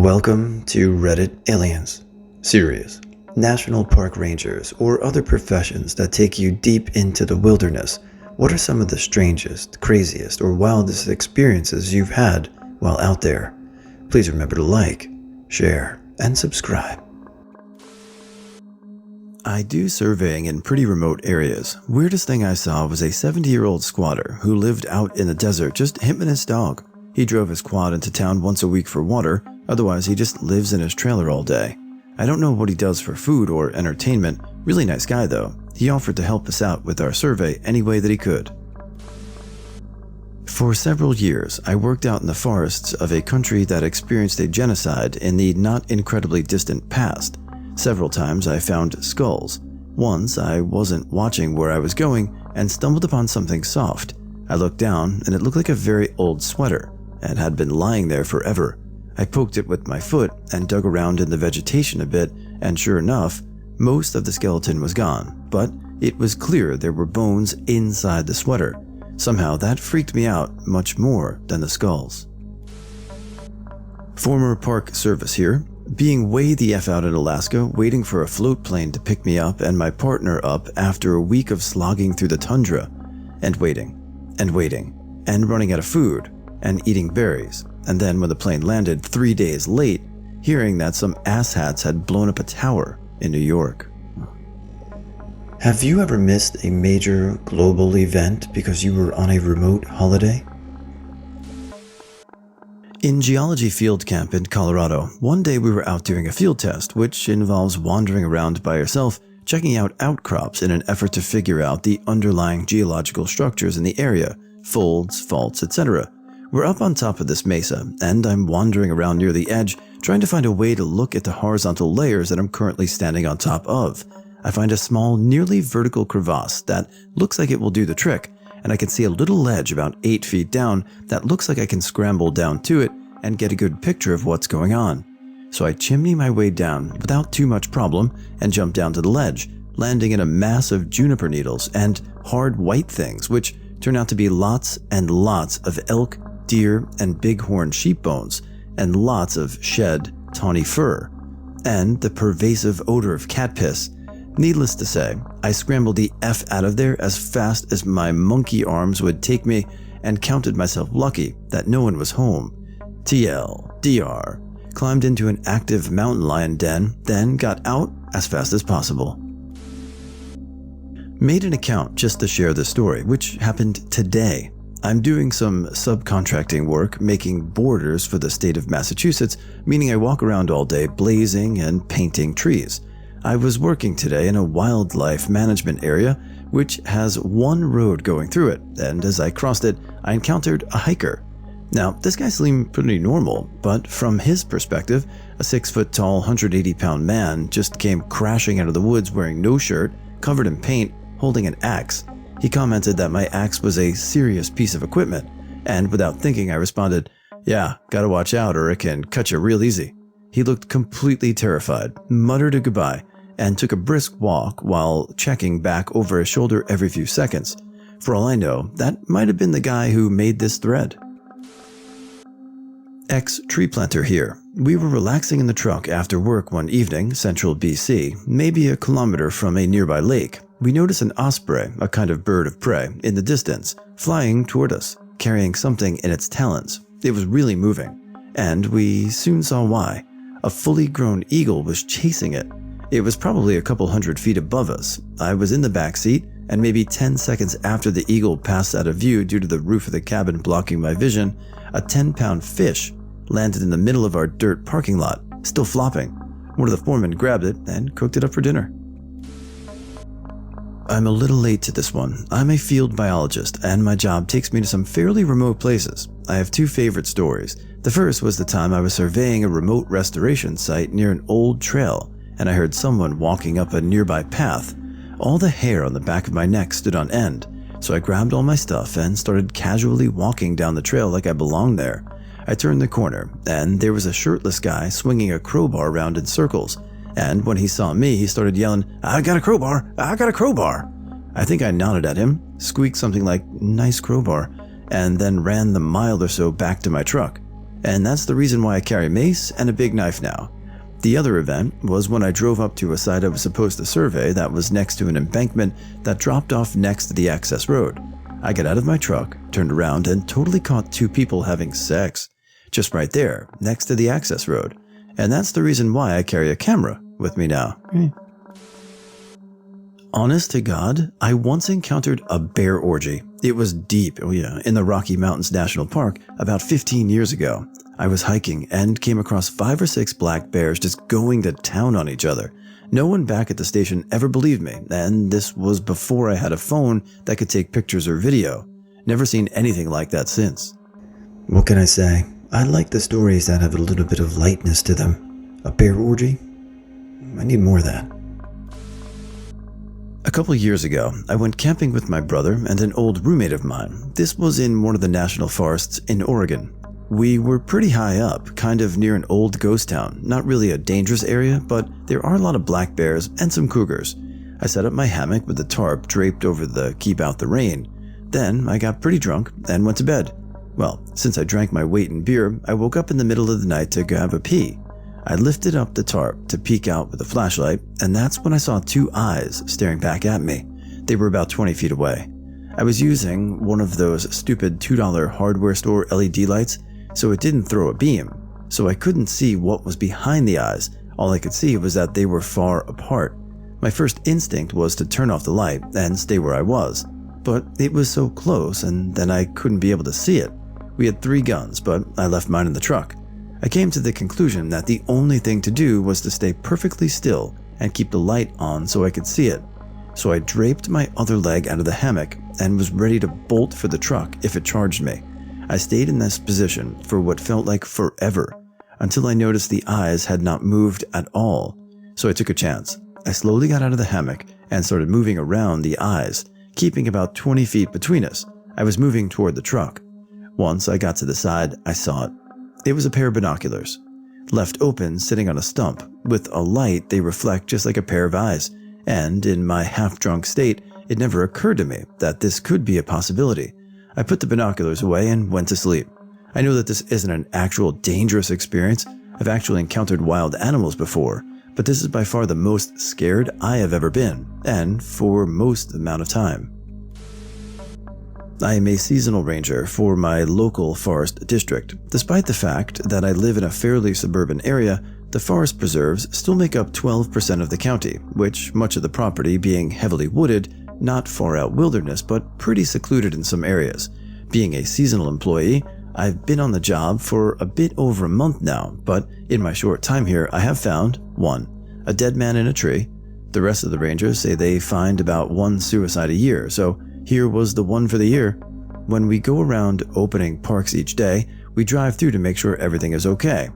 Welcome to Reddit Aliens. Serious, National Park Rangers, or other professions that take you deep into the wilderness. What are some of the strangest, craziest, or wildest experiences you've had while out there? Please remember to like, share, and subscribe. I do surveying in pretty remote areas. Weirdest thing I saw was a 70-year-old squatter who lived out in the desert, just him and his dog. He drove his quad into town once a week for water, otherwise he just lives in his trailer all day. I don't know what he does for food or entertainment. Really nice guy though. He offered to help us out with our survey any way that he could. For several years, I worked out in the forests of a country that experienced a genocide in the not incredibly distant past. Several times I found skulls. Once I wasn't watching where I was going and stumbled upon something soft. I looked down and it looked like a very old sweater and had been lying there forever. I poked it with my foot and dug around in the vegetation a bit, and sure enough, most of the skeleton was gone, but it was clear there were bones inside the sweater. Somehow that freaked me out much more than the skulls. Former Park Service here. Being way the F out in Alaska, waiting for a float plane to pick me up and my partner up after a week of slogging through the tundra, and waiting, and running out of food, and eating berries, and then when the plane landed 3 days late, hearing that some asshats had blown up a tower in New York. Have you ever missed a major global event because you were on a remote holiday? In geology field camp in Colorado, one day we were out doing a field test, which involves wandering around by yourself, checking out outcrops in an effort to figure out the underlying geological structures in the area, folds, faults, etc. We're up on top of this mesa, and I'm wandering around near the edge, trying to find a way to look at the horizontal layers that I'm currently standing on top of. I find a small, nearly vertical crevasse that looks like it will do the trick, and I can see a little ledge about 8 feet down that looks like I can scramble down to it and get a good picture of what's going on. So I chimney my way down without too much problem and jump down to the ledge, landing in a mass of juniper needles and hard white things, which turn out to be lots and lots of elk, deer, and bighorn sheep bones, and lots of shed, tawny fur, and the pervasive odor of cat piss. Needless to say, I scrambled the F out of there as fast as my monkey arms would take me and counted myself lucky that no one was home. TL, DR, climbed into an active mountain lion den, then got out as fast as possible. Made an account just to share the story, which happened today. I'm doing some subcontracting work making borders for the state of Massachusetts, meaning I walk around all day blazing and painting trees. I was working today in a wildlife management area, which has one road going through it, and as I crossed it, I encountered a hiker. Now, this guy seemed pretty normal, but from his perspective, a 6-foot-tall, 180-pound man just came crashing out of the woods wearing no shirt, covered in paint, holding an axe. He commented that my axe was a serious piece of equipment, and without thinking I responded, "Yeah, gotta watch out or it can cut you real easy." He looked completely terrified, muttered a goodbye, and took a brisk walk while checking back over his shoulder every few seconds. For all I know, that might have been the guy who made this thread. Ex-tree planter here. We were relaxing in the truck after work one evening, central BC, maybe a kilometer from a nearby lake. We noticed an osprey, a kind of bird of prey, in the distance, flying toward us, carrying something in its talons. It was really moving, and we soon saw why. A fully grown eagle was chasing it. It was probably a couple 100 feet above us. I was in the back seat, and maybe 10 seconds after the eagle passed out of view due to the roof of the cabin blocking my vision, a 10-pound fish landed in the middle of our dirt parking lot, still flopping. One of the foremen grabbed it and cooked it up for dinner. I'm a little late to this one. I'm a field biologist, and my job takes me to some fairly remote places. I have two favorite stories. The first was the time I was surveying a remote restoration site near an old trail, and I heard someone walking up a nearby path. All the hair on the back of my neck stood on end, so I grabbed all my stuff and started casually walking down the trail like I belonged there. I turned the corner, and there was a shirtless guy swinging a crowbar around in circles, and when he saw me, he started yelling, "I got a crowbar! I got a crowbar!" I think I nodded at him, squeaked something like, "Nice crowbar," and then ran the mile or so back to my truck. and that's the reason why I carry a mace and a big knife now. The other event was when I drove up to a site I was supposed to survey that was next to an embankment that dropped off next to the access road. I got out of my truck, turned around, and totally caught two people having sex. Just right there, next to the access road. And that's the reason why I carry a camera with me now. Honest to God, I once encountered a bear orgy. It was deep, in the Rocky Mountains National Park about 15 years ago. I was hiking and came across 5 or 6 black bears just going to town on each other. No one back at the station ever believed me, and this was before I had a phone that could take pictures or video. Never seen anything like that since. What can I say? I like the stories that have a little bit of lightness to them. A bear orgy? I need more of that. A couple years ago, I went camping with my brother and an old roommate of mine. This was in one of the national forests in Oregon. We were pretty high up, kind of near an old ghost town. Not really a dangerous area, but there are a lot of black bears and some cougars. I set up my hammock with the tarp draped over the keep out the rain. Then I got pretty drunk and went to bed. Well, since I drank my weight in beer, I woke up in the middle of the night to go have a pee. I lifted up the tarp to peek out with a flashlight, and that's when I saw 2 eyes staring back at me. They were about 20 feet away. I was using one of those stupid $2 hardware store LED lights, so it didn't throw a beam, so I couldn't see what was behind the eyes. All I could see was that they were far apart. My first instinct was to turn off the light and stay where I was, but it was so close and then I couldn't be able to see it. We had 3 guns, but I left mine in the truck. I came to the conclusion that the only thing to do was to stay perfectly still and keep the light on so I could see it. So I draped my other leg out of the hammock and was ready to bolt for the truck if it charged me. I stayed in this position for what felt like forever, until I noticed the eyes had not moved at all. So I took a chance. I slowly got out of the hammock and started moving around the eyes, keeping about 20 feet between us. I was moving toward the truck. Once I got to the side, I saw it. It was a pair of binoculars, left open sitting on a stump. With a light, they reflect just like a pair of eyes, and in my half-drunk state, it never occurred to me that this could be a possibility. I put the binoculars away and went to sleep. I know that this isn't an actual dangerous experience. I've actually encountered wild animals before, but this is by far the most scared I have ever been, and for most amount of time. I am a seasonal ranger for my local forest district. Despite the fact that I live in a fairly suburban area, the forest preserves still make up 12% of the county, which much of the property being heavily wooded, not far out wilderness, but pretty secluded in some areas. Being a seasonal employee, I've been on the job for a bit over a month now, but in my short time here, I have found 1. A dead man in a tree. The rest of the rangers say they find about 1 suicide a year, so here was the one for the year. When we go around opening parks each day, we drive through to make sure everything is okay.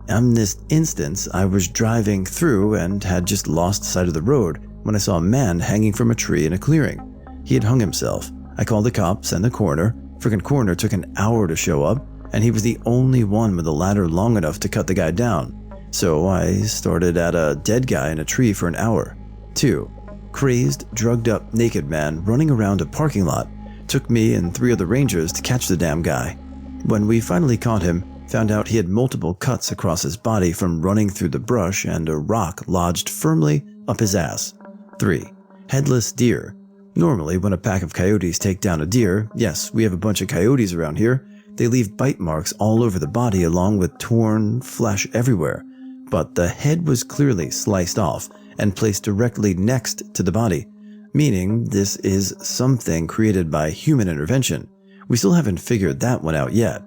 In this instance, I was driving through and had just lost sight of the road when I saw a man hanging from a tree in a clearing. He had hung himself. I called the cops and the coroner. Friggin' coroner took an hour to show up, and he was the only one with a ladder long enough to cut the guy down. So I started at a dead guy in a tree for an hour. 2. Crazed, drugged up, naked man running around a parking lot. Took me and 3 other rangers to catch the damn guy. When we finally caught him, found out he had multiple cuts across his body from running through the brush and a rock lodged firmly up his ass. 3. Headless deer. Normally, when a pack of coyotes take down a deer, yes, we have a bunch of coyotes around here, they leave bite marks all over the body along with torn flesh everywhere. But the head was clearly sliced off and placed directly next to the body, meaning this is something created by human intervention. We still haven't figured that one out yet,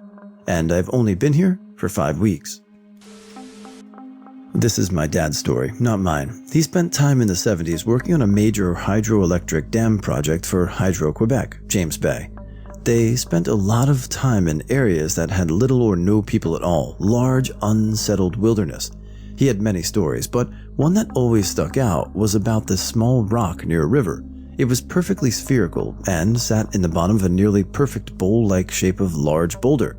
and I've only been here for 5 weeks. This is my dad's story, not mine. He spent time in the 70s working on a major hydroelectric dam project for Hydro-Quebec, James Bay. They spent a lot of time in areas that had little or no people at all, large, unsettled wilderness. He had many stories, but one that always stuck out was about this small rock near a river. It was perfectly spherical and sat in the bottom of a nearly perfect bowl-like shape of large boulder.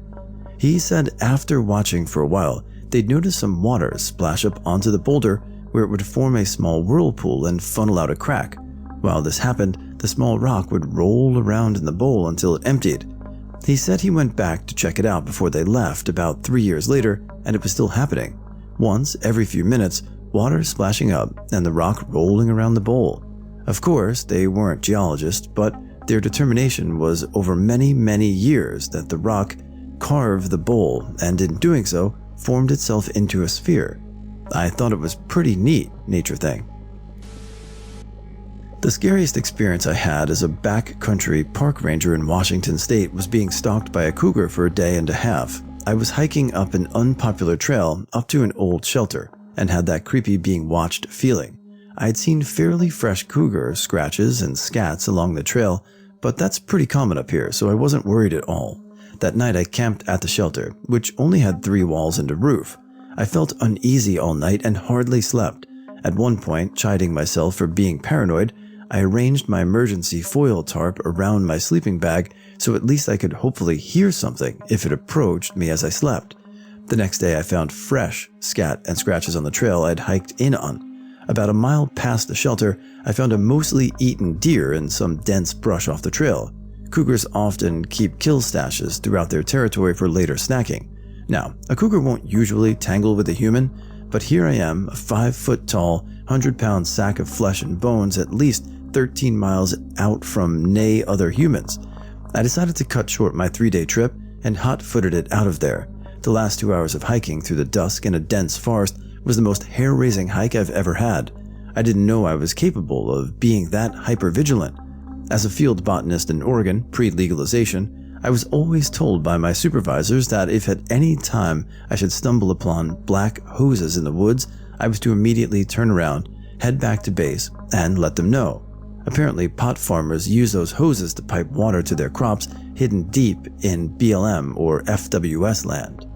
He said after watching for a while, they'd notice some water splash up onto the boulder where it would form a small whirlpool and funnel out a crack. While this happened, the small rock would roll around in the bowl until it emptied. He said he went back to check it out before they left about 3 years later, and it was still happening. Once every few minutes, water splashing up and the rock rolling around the bowl. Of course, they weren't geologists, but their determination was over many, many years that the rock carved the bowl and in doing so, formed itself into a sphere. I thought it was pretty neat nature thing. The scariest experience I had as a backcountry park ranger in Washington state was being stalked by a cougar for a day and a half. I was hiking up an unpopular trail up to an old shelter and had that creepy being watched feeling. I had seen fairly fresh cougar scratches and scats along the trail, but that's pretty common up here, so I wasn't worried at all. That night I camped at the shelter, which only had 3 walls and a roof. I felt uneasy all night and hardly slept. At one point, chiding myself for being paranoid, I arranged my emergency foil tarp around my sleeping bag so at least I could hopefully hear something if it approached me as I slept. The next day I found fresh scat and scratches on the trail I'd hiked in on. About a mile past the shelter, I found a mostly eaten deer in some dense brush off the trail. Cougars often keep kill stashes throughout their territory for later snacking. Now, a cougar won't usually tangle with a human, but here I am, a 5-foot-tall, 100-pound sack of flesh and bones at least 13 miles out from nay other humans. I decided to cut short my 3-day trip and hot-footed it out of there. The last 2 hours of hiking through the dusk in a dense forest was the most hair-raising hike I've ever had. I didn't know I was capable of being that hyper-vigilant. As a field botanist in Oregon, pre-legalization, I was always told by my supervisors that if at any time I should stumble upon black hoses in the woods, I was to immediately turn around, head back to base, and let them know. Apparently, pot farmers use those hoses to pipe water to their crops hidden deep in BLM or FWS land.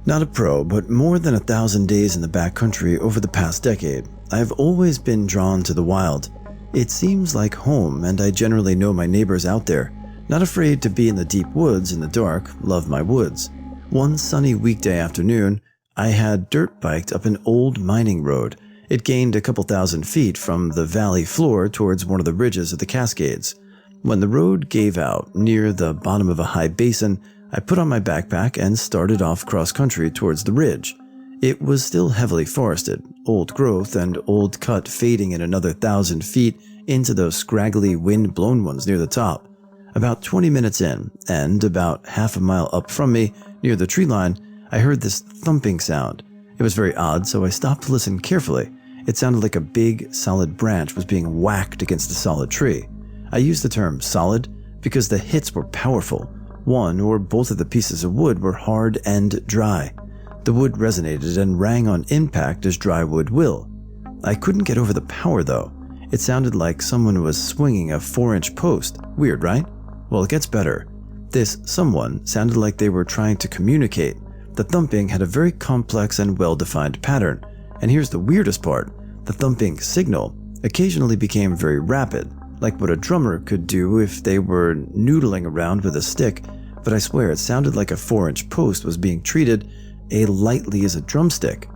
Not a pro, but more than 1,000 days in the backcountry over the past decade, I have always been drawn to the wild. It seems like home, and I generally know my neighbors out there. Not afraid to be in the deep woods in the dark, love my woods. One sunny weekday afternoon, I had dirt biked up an old mining road. It gained a couple thousand feet from the valley floor towards one of the ridges of the Cascades. When the road gave out near the bottom of a high basin, I put on my backpack and started off cross-country towards the ridge. It was still heavily forested, old growth and old cut fading in another 1,000 feet into those scraggly wind-blown ones near the top. About 20 minutes in, and about half a mile up from me, near the tree line, I heard this thumping sound. It was very odd, so I stopped to listen carefully. It sounded like a big, solid branch was being whacked against a solid tree. I use the term solid because the hits were powerful. One or both of the pieces of wood were hard and dry. The wood resonated and rang on impact as dry wood will. I couldn't get over the power though. It sounded like someone was swinging a 4-inch post. Weird, right? Well, it gets better. This someone sounded like they were trying to communicate. The thumping had a very complex and well-defined pattern. And here's the weirdest part. The thumping signal occasionally became very rapid, like what a drummer could do if they were noodling around with a stick, but I swear it sounded like a 4-inch post was being treated as lightly as a drumstick.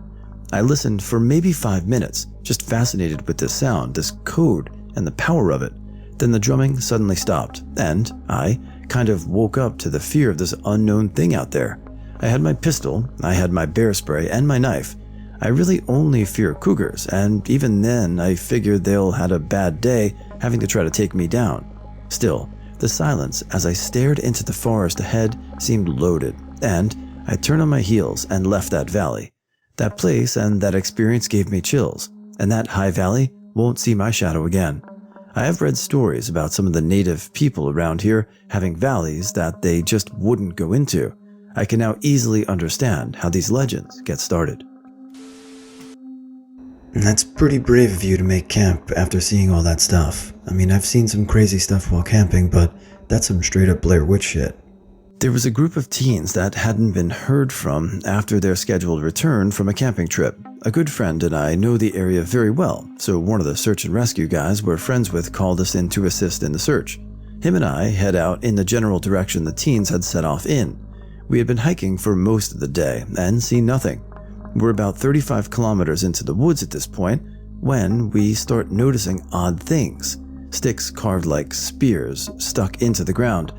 I listened for maybe 5 minutes, just fascinated with this sound, this code, and the power of it. Then the drumming suddenly stopped, and I kind of woke up to the fear of this unknown thing out there. I had my pistol, I had my bear spray, and my knife. I really only fear cougars, and even then I figured they'll had a bad day having to try to take me down. Still, the silence as I stared into the forest ahead seemed loaded, and I turned on my heels and left that valley. That place and that experience gave me chills, and that high valley won't see my shadow again. I have read stories about some of the native people around here having valleys that they just wouldn't go into. I can now easily understand how these legends get started. That's pretty brave of you to make camp after seeing all that stuff. I mean, I've seen some crazy stuff while camping, but that's some straight up Blair Witch shit. There was a group of teens that hadn't been heard from after their scheduled return from a camping trip. A good friend and I know the area very well, so one of the search and rescue guys we're friends with called us in to assist in the search. Him and I head out in the general direction the teens had set off in. We had been hiking for most of the day and seen nothing. We're about 35 kilometers into the woods at this point when we start noticing odd things. Sticks carved like spears stuck into the ground,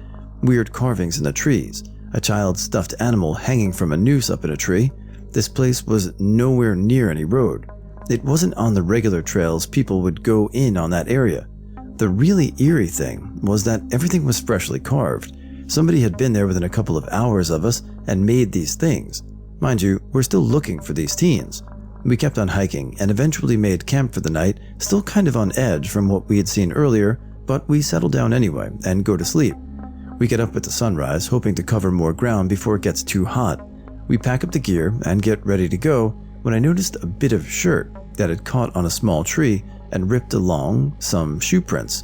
weird carvings in the trees, a child's stuffed animal hanging from a noose up in a tree. This place was nowhere near any road. It wasn't on the regular trails people would go in on that area. The really eerie thing was that everything was freshly carved. Somebody had been there within a couple of hours of us and made these things. Mind you, we're still looking for these teens. We kept on hiking and eventually made camp for the night, still kind of on edge from what we had seen earlier, but we settled down anyway and go to sleep. We get up at the sunrise, hoping to cover more ground before it gets too hot. We pack up the gear and get ready to go when I noticed a bit of shirt that had caught on a small tree and ripped along some shoe prints.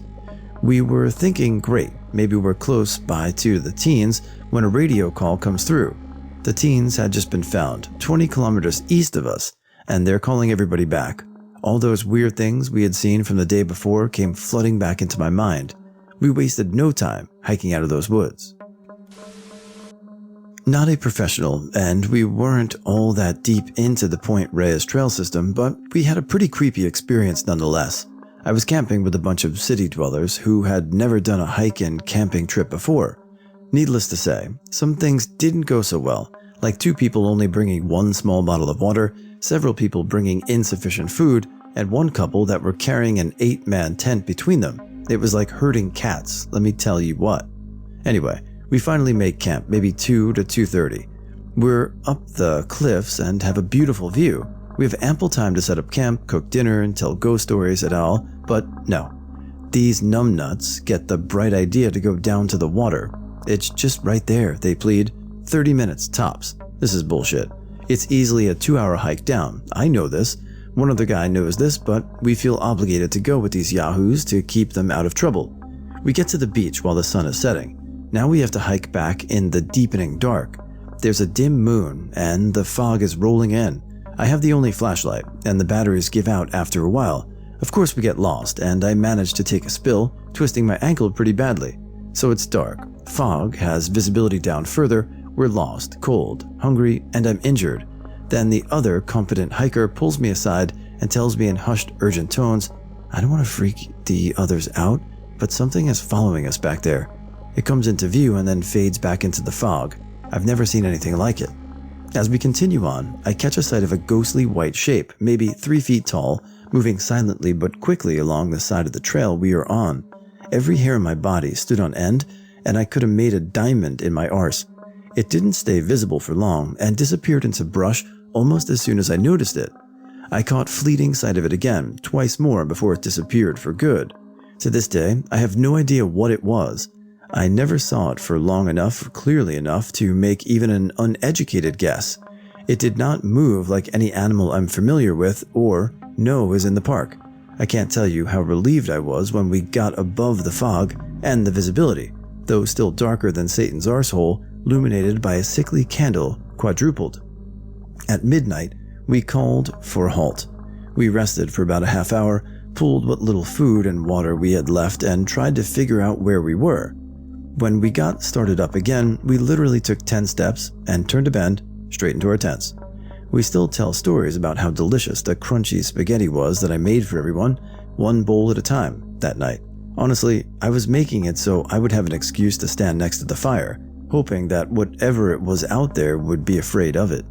We were thinking, great, maybe we're close by to the teens when a radio call comes through. The teens had just been found 20 kilometers east of us, and they're calling everybody back. All those weird things we had seen from the day before came flooding back into my mind. We wasted no time hiking out of those woods. Not a professional, and we weren't all that deep into the Point Reyes trail system, but we had a pretty creepy experience nonetheless. I was camping with a bunch of city dwellers who had never done a hike and camping trip before. Needless to say, some things didn't go so well, like 2 people only bringing 1 small bottle of water, several people bringing insufficient food, and 1 couple that were carrying an 8-man tent between them. It was like herding cats, let me tell you what. Anyway, we finally make camp, maybe 2 to 2:30. We're up the cliffs and have a beautiful view. We have ample time to set up camp, cook dinner, and tell ghost stories et al., but no. These numbnuts get the bright idea to go down to the water. It's just right there, they plead. 30 minutes tops. This is bullshit. It's easily a 2-hour hike down. I know this. One other guy knows this, but we feel obligated to go with these yahoos to keep them out of trouble. We get to the beach while the sun is setting. Now we have to hike back in the deepening dark. There's a dim moon and the fog is rolling in. I have the only flashlight and the batteries give out after a while. Of course we get lost and I manage to take a spill, twisting my ankle pretty badly. So it's dark. Fog has visibility down further. We're lost, cold, hungry, and I'm injured. Then the other competent hiker pulls me aside and tells me in hushed, urgent tones, I don't want to freak the others out, but something is following us back there. It comes into view and then fades back into the fog. I've never seen anything like it. As we continue on, I catch a sight of a ghostly white shape, maybe 3 feet tall, moving silently but quickly along the side of the trail we are on. Every hair in my body stood on end, and I could have made a diamond in my arse. It didn't stay visible for long and disappeared into brush almost as soon as I noticed it. I caught fleeting sight of it again, twice more before it disappeared for good. To this day, I have no idea what it was. I never saw it for long enough or clearly enough to make even an uneducated guess. It did not move like any animal I'm familiar with or know is in the park. I can't tell you how relieved I was when we got above the fog and the visibility, though still darker than Satan's arsehole, illuminated by a sickly candle quadrupled. At midnight, we called for a halt. We rested for about a half hour, pulled what little food and water we had left, and tried to figure out where we were. When we got started up again, we literally took 10 steps and turned a bend straight into our tents. We still tell stories about how delicious the crunchy spaghetti was that I made for everyone, 1 bowl at a time, that night. Honestly, I was making it so I would have an excuse to stand next to the fire, hoping that whatever it was out there would be afraid of it.